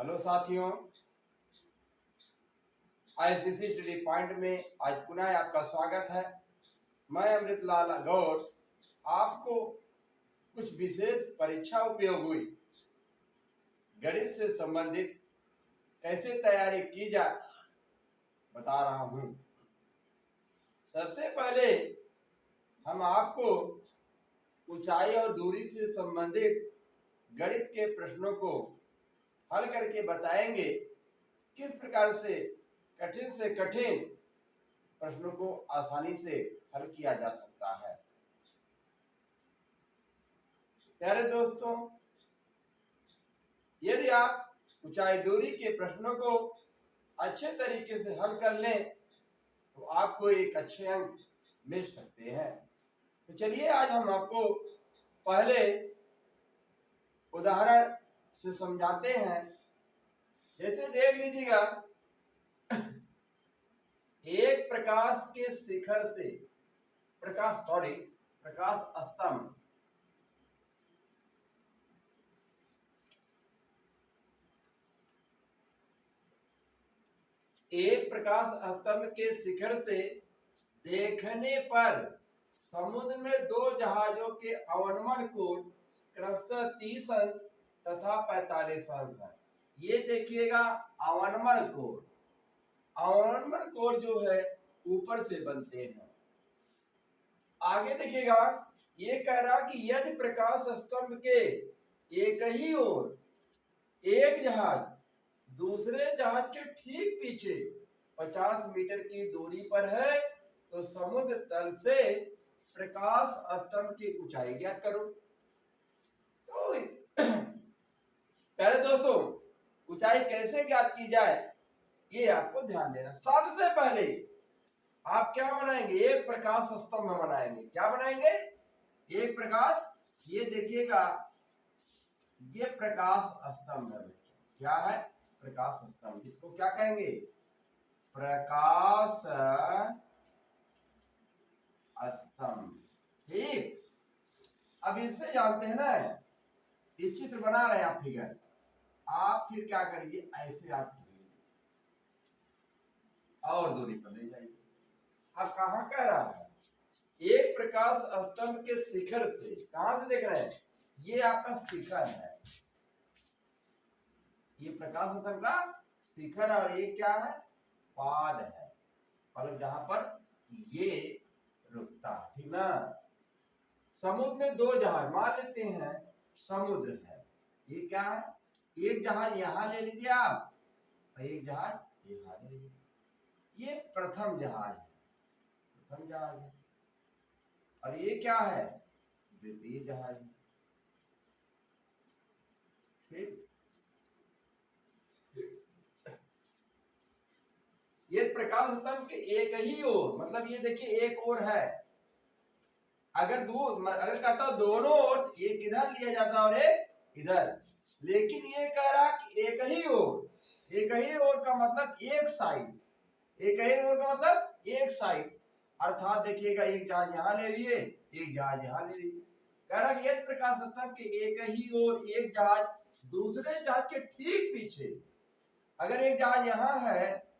Hello साथियों, ICC study point में आज पुनः आपका स्वागत है। मैं अमृतलाल गौड़ आपको कुछ विशेष परीक्षा उपयोग हुई गणित से संबंधित कैसे तैयारी की जाए बता रहा हूं। सबसे पहले हम आपको ऊंचाई और दूरी से संबंधित गणित के प्रश्नों को हल करके बताएंगे किस प्रकार से कठिन प्रश्नों को आसानी से हल किया जा सकता है। प्यारे दोस्तों, यदि आप ऊंचाई दूरी के प्रश्नों को अच्छे तरीके से हल कर लें तो आपको एक अच्छे अंक मिल सकते हैं। तो चलिए आज हम आपको पहले उदाहरण से समझाते हैं। जैसे देख लीजिएगा, एक प्रकाश के शिखर से प्रकाश स्तंभ के शिखर से देखने पर समुद्र में दो जहाजों के अवनमन कोण क्रमशः 30 अंश तथा 45 अंश है। ये देखिएगा, अवनमन कोण जो है ऊपर से बनते हैं। आगे देखिएगा, ये कह रहा कि यदि प्रकाश स्तंभ के एक ही ओर एक जहाज दूसरे जहाज के ठीक पीछे 50 मीटर की दूरी पर है तो समुद्र तल से प्रकाश स्तंभ की ऊंचाई ज्ञात करो। तो पहले दोस्तों, ऊंचाई कैसे ज्ञात की जाए ये आपको ध्यान देना। सबसे पहले आप क्या बनाएंगे, एक प्रकाश स्तंभ बनाएंगे। क्या बनाएंगे? एक प्रकाश, ये देखिएगा, ये प्रकाश स्तंभ है। क्या है? प्रकाश स्तंभ। इसको क्या कहेंगे? प्रकाश स्तंभ। ठीक, अब इससे जानते हैं ना, ये चित्र बना रहे हैं आप फिगर, आप फिर क्या करिए, ऐसे आप और दूरी पर ले जाइए। अब कहां कह रहा है? एक प्रकाश स्तंभ के शिखर से, कहां से देख रहे हैं? ये आपका शिखर है, ये प्रकाश स्तंभ का शिखर, और ये क्या है? पाद है, मतलब जहां पर ये रुकता है। ठीक ना? समुद्र में दो जहाज मान लेते हैं, समुद्र है, ये क्या है? एक जहाज यहां ले लीजिए आप, और एक जहाज यहां ले लीजिए। ये प्रथम जहाज है, और ये क्या है? द्वितीय जहाज है। ठीक, ये प्रकाश स्तंभ के एक ही ओर, मतलब ये देखिए एक ओर है। अगर कहता हूं दोनों ओर, एक इधर लिया जाता और एक इधर, लेकिन ये कह रहा कि एक ही ओर का मतलब एक साइड, अर्थात देखिएगा, एक जहाज यहां ले लिए, एक जहाज यहां ले लिए। कह रहा कि यदि प्रकाश स्तंभ के एक ही ओर एक जहाज दूसरे जहाज के ठीक पीछे, अगर एक जहाज यहां है,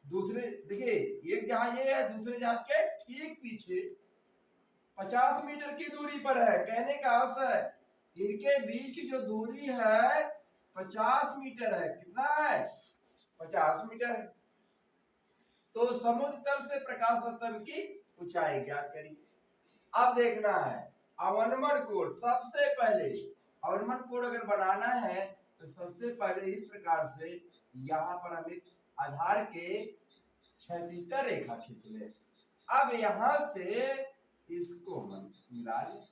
दूसरे देखिए एक जहाज ये है, दूसरे जहाज के ठीक पीछे 50 मीटर की दूरी पर है। कहने का अर्थ है इनके बीच की जो दूरी है 50 मीटर है। कितना है? 50 मीटर है। तो समुद्र तल से प्रकाश स्तंभ की ऊंचाई ज्ञात करिए। अब देखना है अवनमन कोण। सबसे पहले अवनमन कोण अगर बनाना है तो सबसे पहले इस प्रकार से यहाँ पर हमें आधार के क्षैतिज रेखा खींच ले। अब यहां से इसको मिला लें,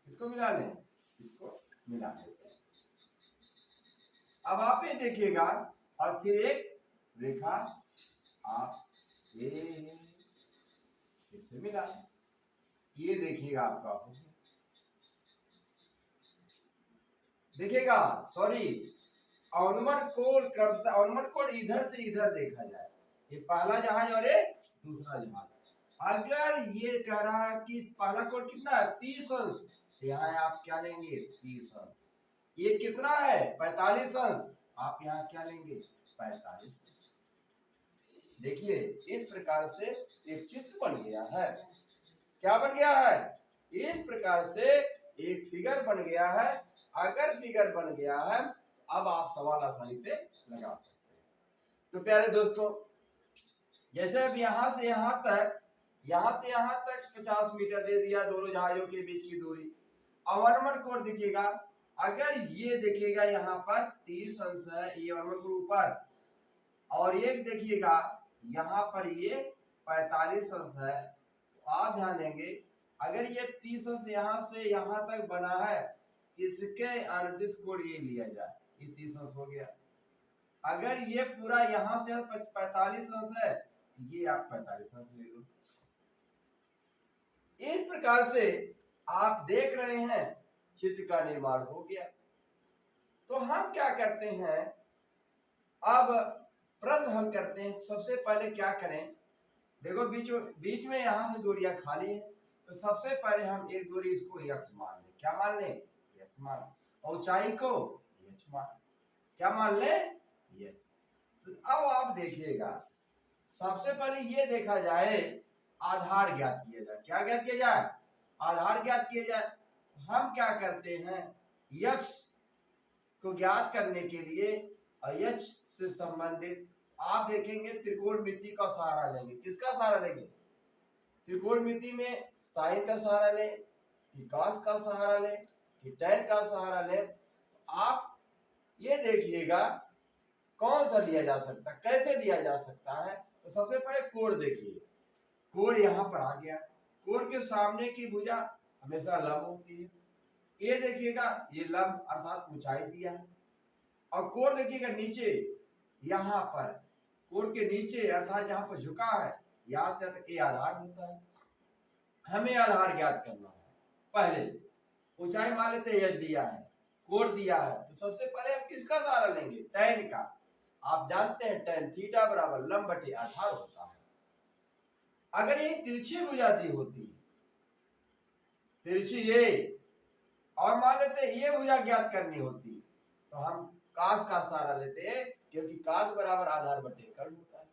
इसको मिला लेते हैं। अब आप ये देखिएगा, और फिर एक रेखा आप इससे मिला, ये देखिएगा आपका देखिएगा, सॉरी, अवनमन कोण इधर से इधर देखा जाए, ये पहला जहाज और ये दूसरा जहाज। अगर ये कह रहा है कि पहला कोण कितना है? 30 अंश, तो यहाँ आप क्या लेंगे? 30 अंश। ये कितना है 45 अंश, आप यहाँ क्या लेंगे 45। देखिए इस प्रकार से एक चित्र बन गया है। क्या बन गया है? इस प्रकार से एक फिगर बन गया है। अगर फिगर बन गया है अब आप सवाल आसानी से लगा सकते हैं। तो प्यारे दोस्तों, जैसे अब यहाँ से यहाँ तक 50 मीटर दे दिया दोनों जहाजों के बीच की दूरी। अवर्मण कोण देखिएगा, अगर ये देखिएगा यहाँ पर 30 अंश है, ये अवर्मण कोण ऊपर, और एक देखिएगा यहाँ पर ये 45 अंश है। तो आप ध्यान देंगे अगर ये 30 अंश यहाँ से यहाँ तक बना है, इसके अदिश कोण ये लिया जाए, ये 30 अंश हो गया। अगर ये पूरा यहाँ से 45 अंश है, ये आप 45 अंश ले लो। इस प्रकार से आप देख रहे हैं चित्र का निर्माण हो गया। तो हम क्या करते हैं, अब प्रश्न हल करते हैं। सबसे पहले क्या करें, देखो बीच में यहां से दूरियां खाली है, तो सबसे पहले हम एक दूरी इसको x मान लें। क्या मान लें? x मान। और ऊंचाई को h मान। क्या मान लें? h। तो अब आप देखिएगा, सबसे पहले ये देखा जाए, आधार ज्ञात किया जाए। क्या ज्ञात किया जाए? आधार ज्ञात किया जाए। हम क्या करते हैं, x को ज्ञात करने के लिए h से संबंधित आप देखेंगे त्रिकोणमिति का सहारा लेंगे। किसका सहारा लेंगे? त्रिकोणमिति में साइन का सहारा लें, कि cos का सहारा लें, कि tan का सहारा लें। आप ये देखिएगा कौन सा लिया जा सकता है, कैसे लिया जा सकता है। तो सबसे पहले कोण देखिए, कोण यहाँ पर आ गया। कोण के सामने की भुजा हमेशा लंब होती है। ये देखिएगा ये लंब अर्थात ऊंचाई दिया है। और कोण देखिएगा नीचे, यहाँ पर कोण के नीचे अर्थात जहां पर झुका है, यहाँ से तक ये आधार होता है। हमें आधार ज्ञात करना है। पहले ऊंचाई मान लेते हैं, दिया है, कोण दिया है, तो सबसे पहले हम किसका सहारा लेंगे? tan का। आप जानते हैं tan थीटा बराबर लंब बटे आधार होता है। अगर ये तिरछी भुजा दी होती, तिरछी ये, और मान लेते हैं ये भुजा ज्ञात करनी होती, तो हम cos का सहारा लेते हैं, क्योंकि cos बराबर आधार बटे कर्ण होता है।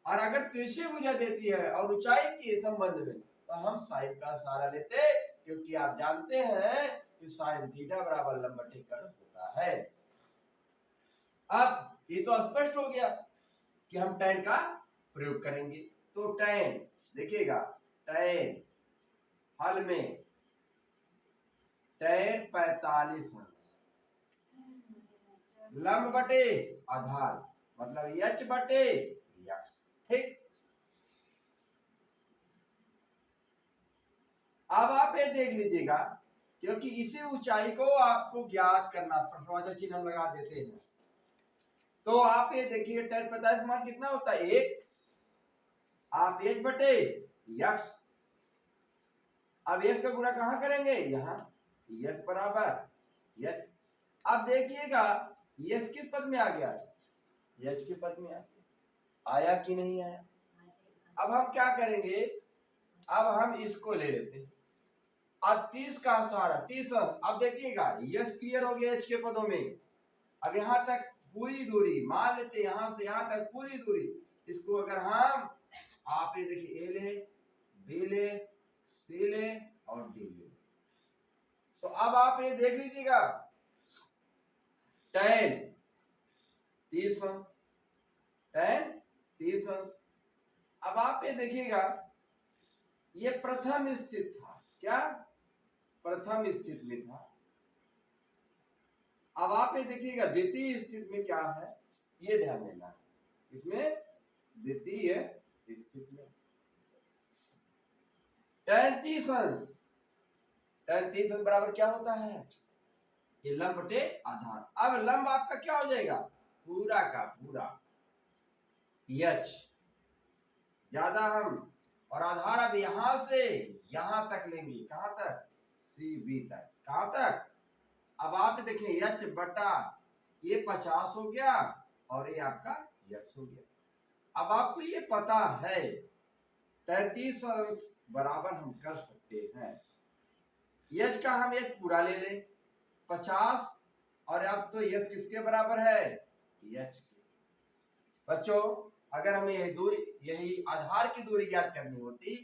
और अगर तिरछी भुजा देती है और ऊंचाई के संबंध में, तो हम sin का सहारा लेते हैं, क्योंकि आप जानते हैं कि sin थीटा बराबर लंब बटे कर्ण होता है। अब ये तो स्पष्ट हो गया कि हम tan का प्रयोग करेंगे। तो tan देखिएगा, tan हल में tan 45 अंश लंब बटे आधार, मतलब h बटे x। ठीक। अब आप ये देख लीजिएगा, क्योंकि इसी ऊंचाई को आपको ज्ञात करना, प्रश्नवाचक चिन्ह हम लगा देते हैं। तो आप ये देखिए tan 45 मान कितना होता है? 1। आप h बटे x, अब h का गुणा कहां करेंगे? यहाँ। h बराबर h। अब देखिएगा h किस पद में आ गया? h के पद में आया कि नहीं आया? अब हम क्या करेंगे, अब हम इसको ले लेते हैं। अब 30 का सहारा, 30 अंश। अब देखिएगा यस क्लियर हो गया h के पदों में। अब यहाँ तक पूरी दूरी मान लेते, यहाँ से यहाँ तक पूरी दूरी, इसको अगर हम, आप ये देखिए a ले, b ले, c ले और d ले, तो अब आप ये देख लीजिएगा tan 30 अंश, tan 30 अंश। अब आप ये देखिएगा ये प्रथम स्थित था। क्या? प्रथम स्थित में था। अब आप ये देखिएगा द्वितीय स्थिति में क्या है, ये ध्यान देना है। इसमें द्वितीय स्थिति में tan 30 अंश, tan 30 अंश बराबर क्या होता है? ये लंब बटे आधार। अब लंब आपका क्या हो जाएगा? पूरा का पूरा h ज्यादा हम, और आधार अब यहां से यहां तक लेंगे। कहां तक? CB तक। कहां तक? अब आप देखिए h बटा ये 50 हो गया और ये आपका x हो गया। अब आपको ये पता है 33 अंश बराबर हम कर सकते हैं, h का हम एक पूरा ले लें, 50 यस किसके बराबर है, एच के। बच्चों अगर हमें यही आधार की दूरी ज्ञात करनी होती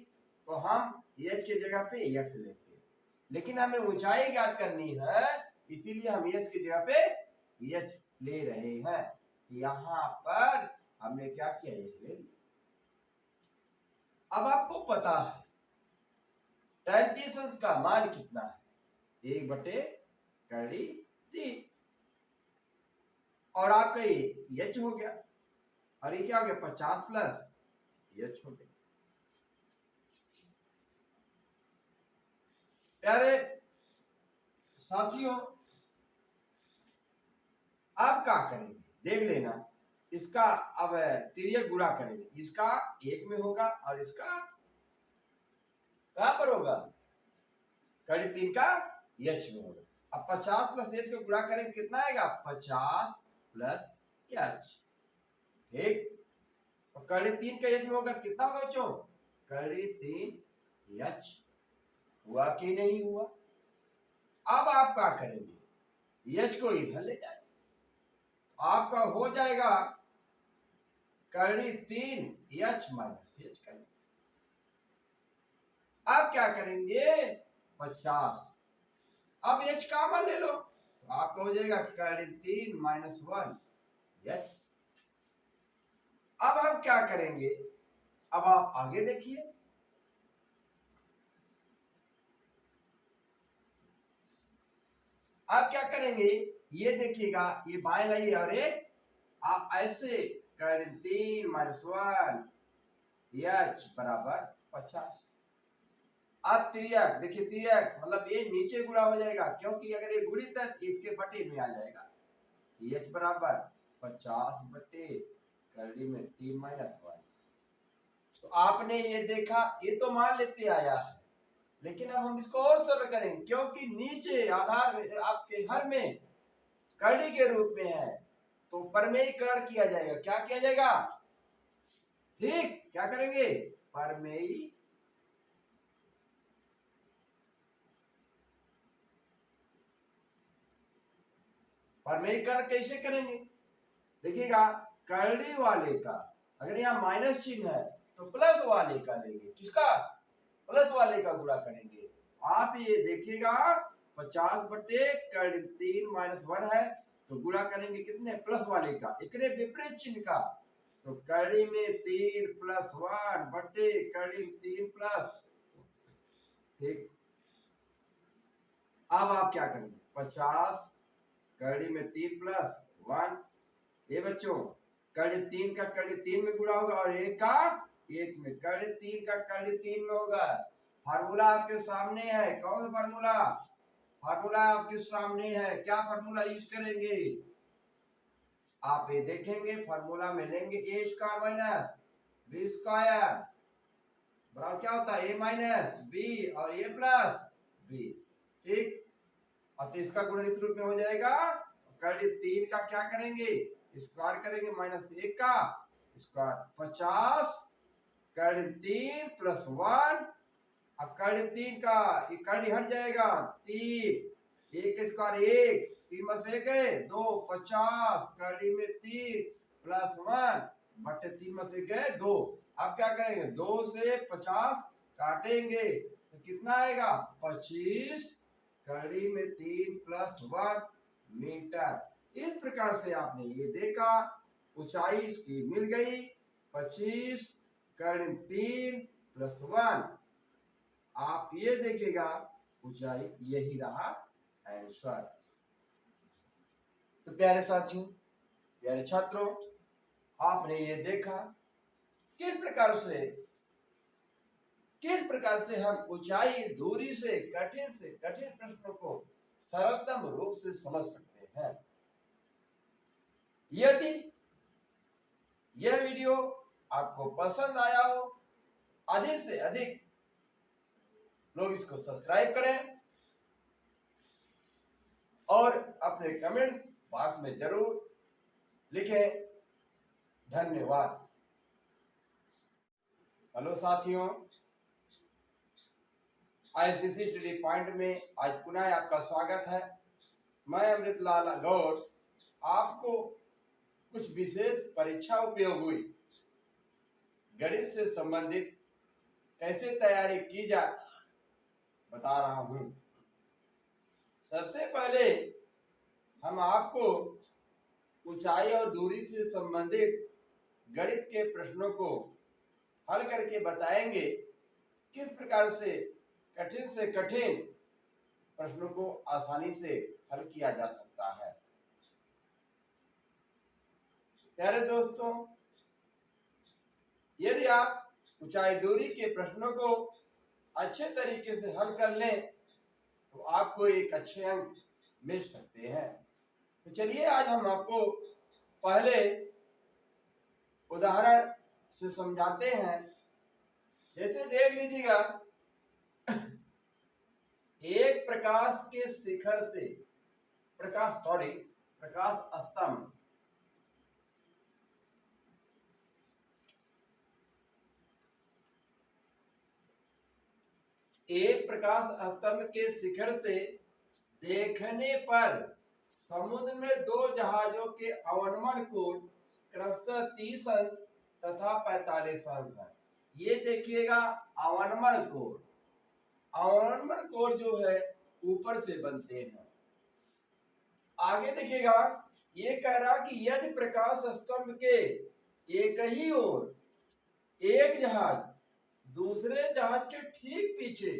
तो हम एच की जगह पे एक्स लेते, लेकिन हमें ऊंचाई ज्ञात करनी है इसीलिए हम एच की जगह पे एच ले रहे हैं। यहाँ पर हमने क्या किया, एच ले लिया। अब आपको पता है tan 30 का मान कितना है, 1/3, और आपका ये एच हो गया, और ये क्या हो गया 50 प्लस एच हो गया। प्यारे साथियों अब क्या करेंगे देख लेना, इसका अब तिर्यक गुणा करेंगे, इसका एक में होगा और इसका कहां पर होगा, कड़ी 3 का एच में होगा। अब 50 प्लस एच को गुणा करेंगे कितना आएगा, 50 प्लस एच, ठीक। और कड़ी 3 का एच में होगा कितना होगा बच्चों, कड़ी 3 एच, हुआ कि नहीं हुआ। अब आप क्या करेंगे, एच को इधर ले जाए, आपका हो जाएगा कड़ी 3 एच माइनस एच करेंगे। अब क्या करेंगे 50, अब एच का मान ले लो, तो आपका हो जाएगा कड़ी 3 माइनस 1 एच। अब हम क्या करेंगे, अब आप आगे देखिए, अब क्या करेंगे, ये देखिएगा ये बाएं लाइए और ये आप ऐसे कड़ी 3 माइनस 1 एच बराबर 50। अब तिर्यक देखिए, तिर्यक मतलब ये नीचे गुणा हो जाएगा, क्योंकि अगर ये गुणित है तो इसके बटे में आ जाएगा, एच बराबर 50 बटे कड़ी में 3 माइनस 1। तो आपने ये देखा, ये तो मान लेते आया है, लेकिन अब हम इसको और सरल करेंगे, क्योंकि नीचे आधार में आपके हर में कड़ी के रूप में है, तो परमेयीकरण किया जाएगा। क्या किया जाएगा, ठीक, क्या करेंगे, परमेयीकरण कैसे करेंगे, देखिएगा कड़ी वाले का अगर यहाँ माइनस चिन्ह है तो प्लस वाले का लेंगे, किसका, प्लस वाले का गुणा करेंगे। आप ये देखिएगा 50 बटे कड़ी 3 माइनस 1 है, तो गुणा करेंगे कितने, प्लस वाले का, एक विपरीत चिन्ह का, तो कड़ी में 3 प्लस 1 बटे कड़ी 3 प्लस, ठीक। अब आप क्या करेंगे, 50 कड़ी में 3 प्लस 1, ये बच्चों कड़ी 3 का कड़ी 3 में गुणा होगा, और एक का एक में, कड़ी 3 का कड़ी 3 में होगा। फार्मूला आपके सामने है, कौन फार्मूला, फार्मूला आपके सामने है, क्या फार्मूला यूज करेंगे, आप ये देखेंगे फार्मूला में लेंगे ए स्क्वायर माइनस बी स्क्वायर बराबर क्या होता है, ए माइनस बी और ए प्लस बी, ठीक। और इसका गुणन इस रूप में हो जाएगा, कड़ी 3 का क्या करेंगे, स्क्वायर करेंगे माइनस 1 का स्क्वायर, 50 कड़ी 3 प्लस 1, अब कड़ी 3 का कड़ी हट जाएगा, 3 1 स्क्वायर 1, 3 में से 1 है 2, 50 कड़ी में 3 प्लस 1 बटे 3 में से 1 है 2। अब क्या करेंगे, 2 से 50 काटेंगे तो कितना आएगा, 25 कड़ी में 3 प्लस 1 मीटर। इस प्रकार से आपने ये देखा, ऊंचाई इसकी मिल गई 25 कड़ी 3 प्लस 1, आप ये देखिएगा ऊंचाई यही रहा आंसर। तो प्यारे साथियों, प्यारे छात्रों, आपने ये देखा किस प्रकार से हम ऊंचाई दूरी से कठिन प्रश्नों को सरलतम रूप से समझ सकते हैं। यदि यह वीडियो आपको पसंद आया हो, अधिक से अधिक लोग इसको सब्सक्राइब करें और अपने कमेंट्स बॉक्स में जरूर लिखें। धन्यवाद। हेलो साथियों, ICC स्टडी पॉइंट में आज पुनः आपका स्वागत है। मैं अमृतलाल गौड़ आपको कुछ विशेष परीक्षा उपयोग हुई, गणित से संबंधित कैसे तैयारी की जाए बता रहा हूं। सबसे पहले हम आपको ऊंचाई और दूरी से संबंधित गणित के प्रश्नों को हल करके बताएंगे किस प्रकार से कठिन प्रश्नों को आसानी से हल किया जा सकता है। प्यारे दोस्तों, यदि आप ऊंचाई दूरी के प्रश्नों को अच्छे तरीके से हल कर लें तो आपको एक अच्छे अंक मिल सकते हैं। तो चलिए आज हम आपको पहले उदाहरण से समझाते हैं। जैसे देख लीजिएगा, एक प्रकाश के शिखर से प्रकाश स्तंभ एक प्रकाश स्तंभ के शिखर से देखने पर समुद्र में दो जहाजों के अवनमन कोण क्रमशः 30 अंश तथा 45 अंश है। ये देखिएगा अवनमन कोण जो है ऊपर से बनते हैं। आगे देखिएगा, ये कह रहा कि यदि प्रकाश स्तंभ के एक ही ओर एक जहाज दूसरे जहाज के ठीक पीछे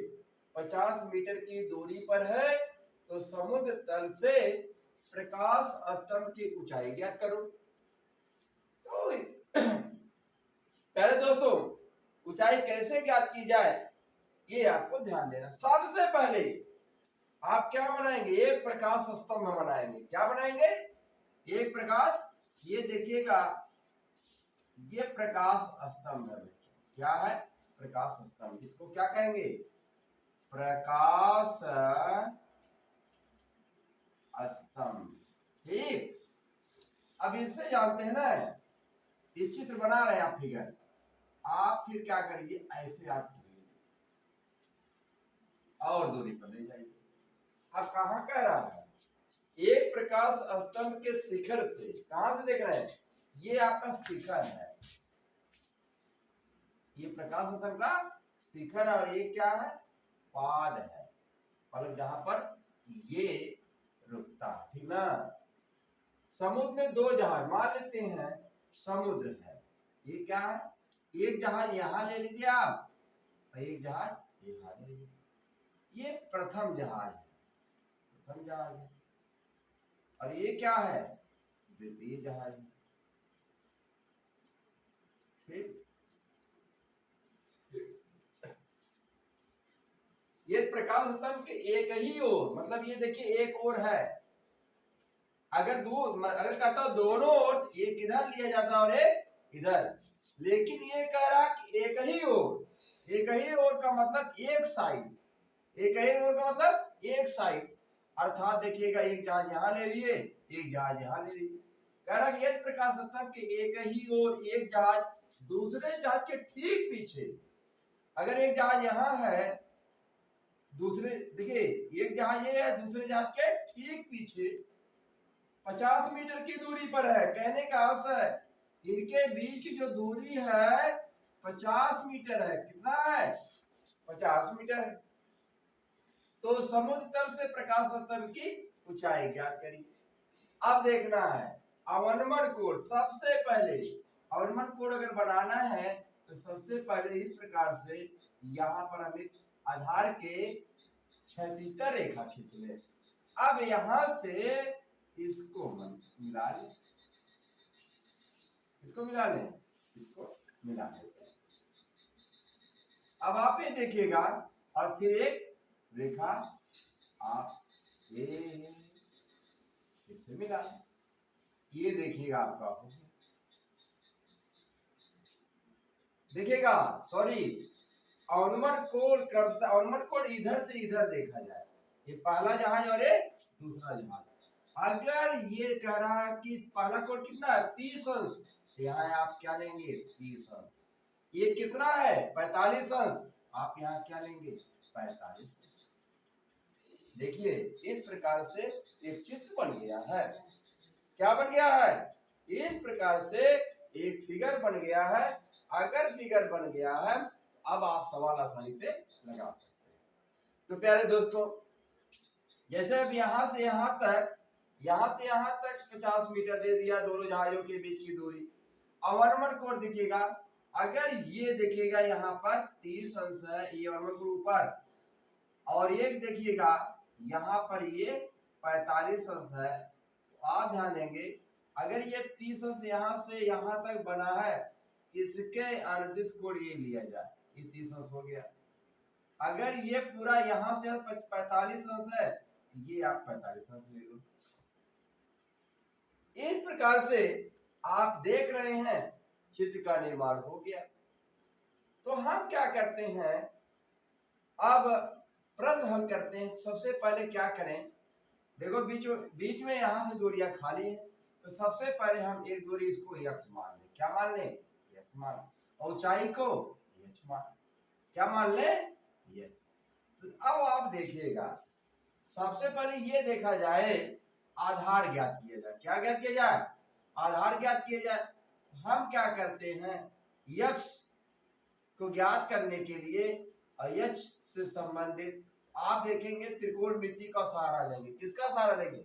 50 मीटर की दूरी पर है तो समुद्र तल से प्रकाश स्तंभ की ऊंचाई ज्ञात करो। तो पहले दोस्तों, ऊंचाई कैसे ज्ञात की जाए ये आपको ध्यान देना। सबसे पहले आप क्या बनाएंगे, एक प्रकाश स्तंभ बनाएंगे। क्या बनाएंगे? एक प्रकाश, ये देखिएगा ये प्रकाश स्तंभ है। क्या है? प्रकाश स्तंभ। इसको क्या कहेंगे? प्रकाश स्तंभ। ठीक, अब इससे जानते हैं ना, ये चित्र बना रहे हैं आप फिगर, आप फिर क्या करिए, ऐसे आप और दूरी पर ले जाइए। अब कहां कह रहा है? एक प्रकाश स्तंभ के शिखर से, कहां से देख रहे हैं? ये आपका शिखर है, ये प्रकाश स्तंभ का शिखर, और ये क्या है? पाद है, मतलब जहां पर ये रुकता है। ठीक ना? समुद्र में दो जहाज मान लेते हैं, समुद्र है, ये क्या है? एक जहाज यहां ले लीजिए आप और एक जहाज यहां ले लीजिए। ये प्रथम जहाज है, और ये क्या है? द्वितीय जहाज है। ठीक, ये प्रकाश स्तंभ के एक ही ओर, मतलब ये देखिए एक ओर है। अगर कहता हूं दोनों ओर, एक इधर लिया जाता और एक इधर, लेकिन ये कह रहा कि एक ही ओर का मतलब एक साइड, अर्थात देखिएगा एक जहाज यहाँ ले लिए, एक जहाज यहाँ ले लिए। कह रहा कि यदि प्रकाश स्तंभ के एक ही ओर एक जहाज दूसरे जहाज के ठीक पीछे, अगर एक जहाज यहाँ है, दूसरे देखिए एक जहाज ये है, दूसरे जहाज के ठीक पीछे 50 मीटर की दूरी पर है। कहने का अर्थ है इनके बीच की जो दूरी है 50 मीटर है। कितना है? 50 मीटर है। तो समुद्र तल से प्रकाश स्तंभ की ऊंचाई ज्ञात करिए। अब देखना है अवनमन कोण। सबसे पहले अवनमन कोण अगर बनाना है तो सबसे पहले इस प्रकार से यहाँ पर हमें आधार के क्षैतिज रेखा खींच ले। अब यहां से इसको मिला लें, इसको मिला लें। अब आप ये देखिएगा, और फिर एक रेखा आप इससे मिला लें। ये देखिएगा आपका देखिएगा, सॉरी, अवनमन कोण क्रमशः, अवनमन कोण इधर से इधर देखा जाए, ये पहला जहाज और ये दूसरा जहाज। अगर ये कह रहा है कि पहला कोण कितना है? 30 अंश, यहाँ आप क्या लेंगे? 30 अंश। ये कितना है? 45 अंश, आप यहाँ क्या लेंगे? 45। देखिए इस प्रकार से एक चित्र बन गया है। क्या बन गया है? इस प्रकार से एक फिगर बन गया है। अगर फिगर बन गया है तो अब आप सवाल आसानी से लगा सकते हैं। तो प्यारे दोस्तों, जैसे अब यहां से यहां तक 50 मीटर दे दिया दोनों जहाजों के बीच की दूरी। अब वर्मन कोण देखिएगा, अगर ये देखिएगा यहाँ पर 30 अंश है, ये वर्मन कोण ऊपर, और एक देखिएगा यहाँ पर ये 45 अंश है। तो आप ध्यान देंगे, अगर ये 30 अंश यहाँ से यहाँ तक बना है, इसके अरदिश कोण ये लिया जाए, ये 30 अंश हो गया। अगर ये पूरा यहाँ से 45 अंश है, ये आप 45 अंश ले लो। इस प्रकार से आप देख रहे हैं चित्र का निर्माण हो गया। तो हम क्या करते हैं, अब प्रश्न हल करते हैं। सबसे पहले क्या करें, देखो बीच में यहां से दूरियां खाली है, तो सबसे पहले हम एक दूरी इसको x मान लें। क्या मान लें? x मान। और ऊंचाई को h मान। क्या मान लें? h। तो अब आप देखिएगा, सबसे पहले ये देखा जाए, आधार ज्ञात किया जाए। क्या ज्ञात किया जाए? आधार ज्ञात किया जाए। हम क्या करते हैं, x को ज्ञात करने के लिए h से संबंधित आप देखेंगे त्रिकोणमिति का सहारा लेंगे। किसका सहारा लेंगे?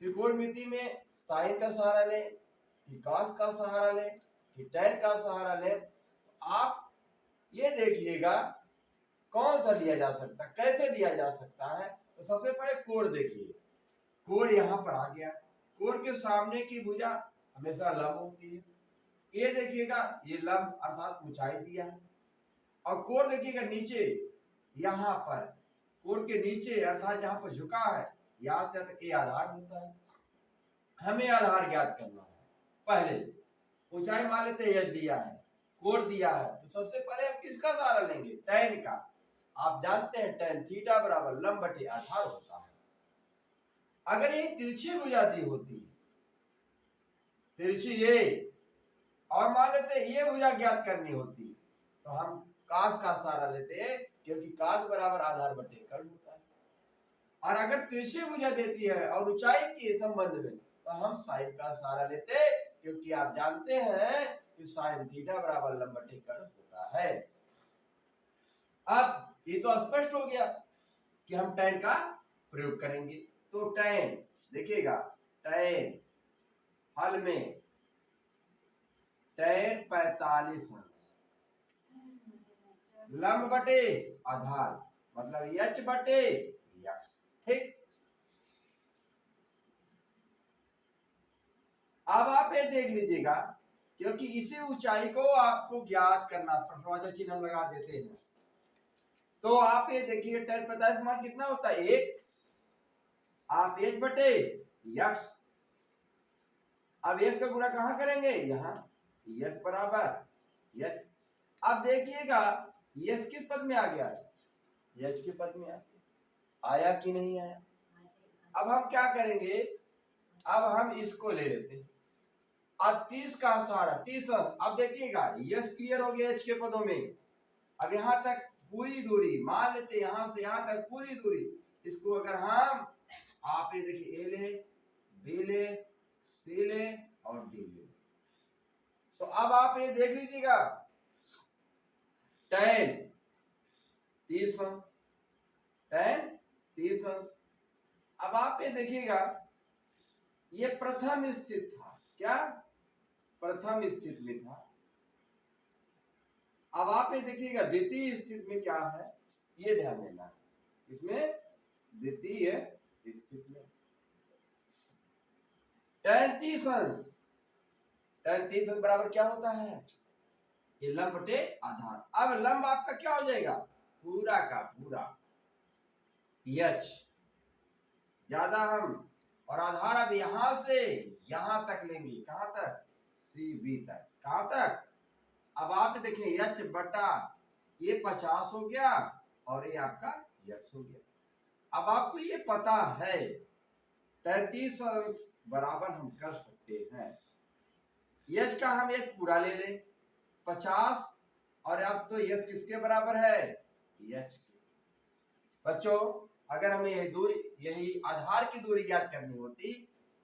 त्रिकोणमिति में साइन का सहारा लें कि कॉस का सहारा लें कि टैन का सहारा लें। आप ये देखिएगा कौन सा लिया जा सकता है, कैसे लिया जा सकता है। तो सबसे पहले कोण देखिए, कोण यहाँ पर आ गया। कोण के सामने की भुजा हमेशा लंब होती है। ये देखिएगा, ये लंब अर्थात ऊंचाई दिया है। और कोण देखिएगा नीचे, यहाँ पर कोण के नीचे अर्थात जहां पर झुका है, यहां से तक ये आधार होता है। हमें आधार ज्ञात करना है। पहले ऊंचाई मान लेते हैं, h दिया है, कोण दिया है, तो सबसे पहले हम किसका सहारा लेंगे? टैन का। आप जानते हैं टैन थीटा बराबर लंब बटे आधार होता है। अगर ये तिरछी भुजा दी होती, तिरछी ये, और मान लेते ये भुजा ज्ञात करनी होती, तो हम कास का सहारा लेते हैं, क्योंकि कास बराबर आधार बटे कर्ण होता है। और अगर तिरछी भुजा देती है और ऊंचाई के संबंध में, तो हम साइन का सहारा लेते हैं, क्योंकि आप जानते हैं कि साइन थीटा बराबर लंब बटे कर्ण होता है। अब ये तो स्पष्ट हो गया कि हम टैन का प्रयोग करेंगे। तो टैन देखिएगा, टैन हल में टैन 45 अंश लंब बटे आधार, मतलब h बटे x। ठीक। अब आप ये देख लीजिएगा, क्योंकि इसी ऊंचाई को आपको ज्ञात करना, प्रश्नवाचक चिन्ह हम लगा देते हैं। तो आप ये देखिए टैन 45 मान कितना होता है? 1। आप h बटे x, अब s का गुणा कहां करेंगे? यहाँ। s बराबर h। अब देखिएगा s किस पद में आ गया? h के पद में आया कि नहीं आया? अब हम क्या करेंगे, अब हम इसको ले लेते हैं। अब 30 का सहारा, 30। अब देखिएगा s क्लियर हो गया h के पदों में। अब यहाँ तक पूरी दूरी मान लेते, यहां से यहां तक पूरी दूरी, इसको अगर हम, आप ये देखिए a ले, b ले, c ले और d ले, तो अब आप ये देख लीजिएगा टैन 30, टैन 30। अब आप ये देखिएगा, ये प्रथम स्थित था। क्या? प्रथम स्थित में था। अब आप ये देखिएगा द्वितीय स्थिति में क्या है, ये ध्यान देना है। इसमें द्वितीय स्थिति में टैन 30 अंश, टैन 30 अंश बराबर क्या होता है? ये लंब बटे आधार। अब लंब आपका क्या हो जाएगा? पूरा का पूरा h ज्यादा हम, और आधार अब यहां से यहां तक लेंगे। कहां तक? CB तक। कहां तक? अब आप देखिए h बटा ये 50 हो गया और ये आपका x हो गया। अब आपको ये पता है 33 अंश बराबर हम कर सकते हैं, h का हम एक पूरा ले लें 50, और अब तो s किसके बराबर है? h के। बच्चों, अगर हमें यही दूरी, यही आधार की दूरी ज्ञात करनी होती,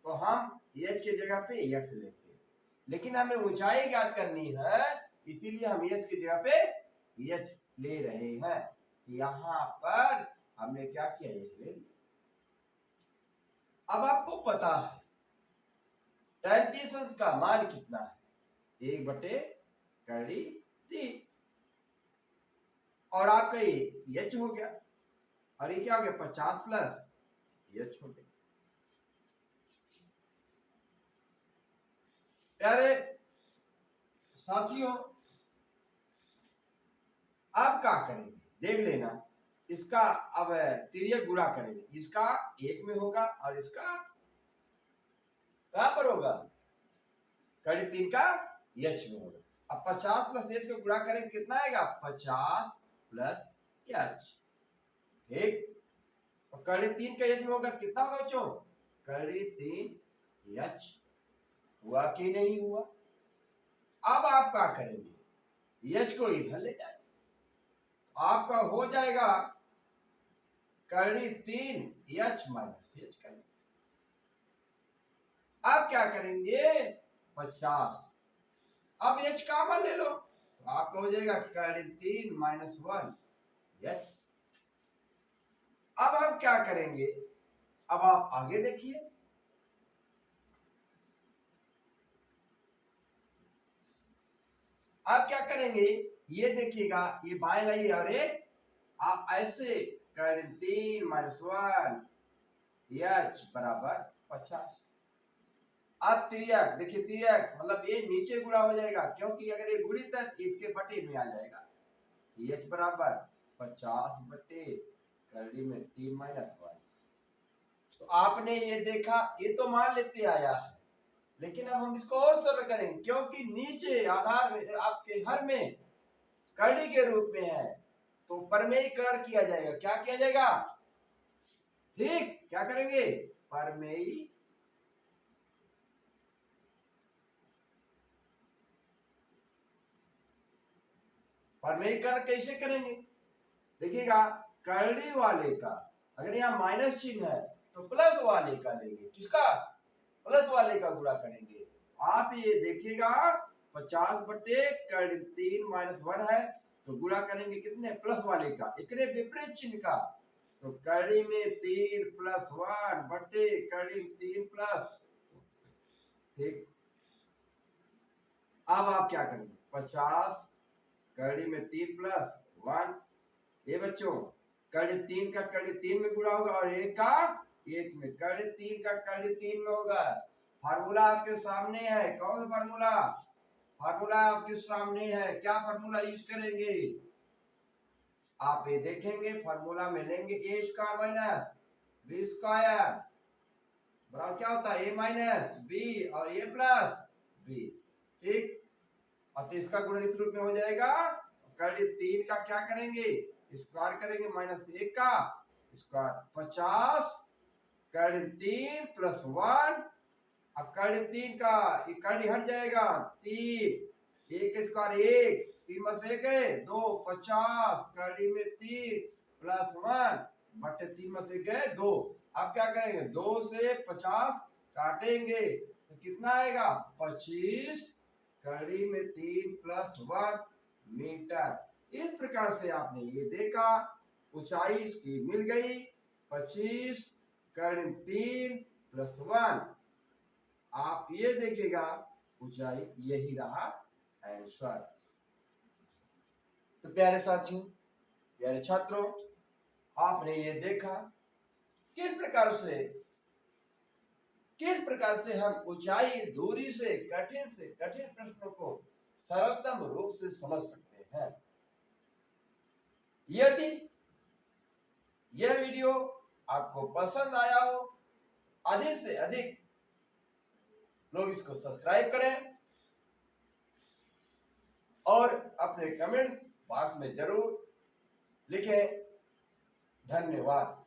तो हम एच की जगह पे एक्स लेंगे, लेकिन हमें ऊंचाई ज्ञात करनी है, इसीलिए हम एच की जगह पे एच ले रहे हैं। यहां पर हमने क्या किया, एच ले लिया। अब आपको पता है tan 30 का मान कितना है, 1/3, और आपका ये एच हो गया, और ये क्या हो गया, 50 प्लस एच हो गया। प्यारे साथियों, आप क्या करेंगे, देख लेना, इसका अब तिर्यक गुणा करेंगे, इसका एक में होगा और इसका कहां पर होगा, कड़ी 3 का एच में होगा। अब 50 प्लस एच को गुणा करेंगे, कितना आएगा, 50 प्लस एच, ठीक। और कड़ी 3 का एच में होगा, कितना होगा बच्चों, कड़ी 3 एच, हुआ कि नहीं हुआ। अब आप क्या करेंगे, एच को इधर ले जाए, आपका हो जाएगा कड़ी 3 एच माइनस एच करेंगे। आप क्या करेंगे, 50, अब एच का मान ले लो, तो आपका हो जाएगा कड़ी 3 माइनस 1 एच। अब हम क्या करेंगे, अब आप आगे देखिए, आप क्या करेंगे, ये देखिएगा, ये बाएं लाइए, और ये आप ऐसे कर 3 माइनस 1 एच बराबर 50। अब तिर्यक देखिए, तिर्यक मतलब ये नीचे गुणा हो जाएगा, क्योंकि अगर ये गुणित है तो इसके बटे में आ जाएगा, एच बराबर 50 बटे करड़ी में 3 माइनस 1। तो आपने ये देखा, ये तो मान लेते आया है, लेकिन अब हम इसको और सरल करेंगे, क्योंकि नीचे आधार में आपके हर में करड़ी के रूप में है, तो परमेयीकरण किया जाएगा। क्या किया जाएगा, ठीक, क्या करेंगे, परमेयीकरण कैसे करेंगे, देखिएगा, करड़ी वाले का अगर यहाँ माइनस चिन्ह है तो प्लस वाले का लेंगे, किसका, प्लस वाले का गुणा करेंगे। आप ये देखिएगा, 50 बटे करड़ी 3 माइनस 1 है, तो गुणा करेंगे कितने, प्लस वाले का, इतने विपरीत चिन्ह का, तो कड़ी में 3 प्लस 1 बटे कड़ी 3 प्लस, ठीक। अब आप क्या करेंगे, 50 कड़ी में 3 प्लस 1, ये बच्चों कड़ी 3 का कड़ी 3 में गुणा होगा, और एक का एक में, कड़ी 3 का कड़ी 3 में होगा। फार्मूला आपके सामने है, कौन सा फार्मूला, फार्मूला आपके सामने है, क्या फार्मूला यूज करेंगे, आप ये देखेंगे, फार्मूला में लेंगे ए स्क्वायर माइनस बी स्क्वायर बराबर क्या होता है, ए माइनस बी और ए प्लस बी, ठीक। और तो इसका गुणन इस रूप में हो जाएगा, कड़ी 3 का क्या करेंगे, स्क्वायर करेंगे, माइनस 1 का स्क्वायर, 50 कड़ी 3 प्लस 1, अब कड़ी 3 का कड़ी हट जाएगा, 3 1 स्क्वायर 1, 3 में से 1 है 2, 50 कड़ी में 3 प्लस 1 बटे 3 में से 1 है 2। अब क्या करेंगे, 2 से 50 काटेंगे तो कितना आएगा, 25 कड़ी में 3 प्लस 1 मीटर। इस प्रकार से आपने ये देखा, ऊंचाई इसकी मिल गई 25 कड़ी 3 प्लस 1। आप ये देखिएगा, ऊंचाई यही रहा आंसर। तो प्यारे साथियों, प्यारे छात्रों, आपने ये देखा किस प्रकार से हम ऊंचाई दूरी से कठिन प्रश्नों को सरलतम रूप से समझ सकते हैं। यदि यह वीडियो आपको पसंद आया हो, अधिक से अधिक लोग इसको सब्सक्राइब करें और अपने कमेंट्स बॉक्स में जरूर लिखें। धन्यवाद।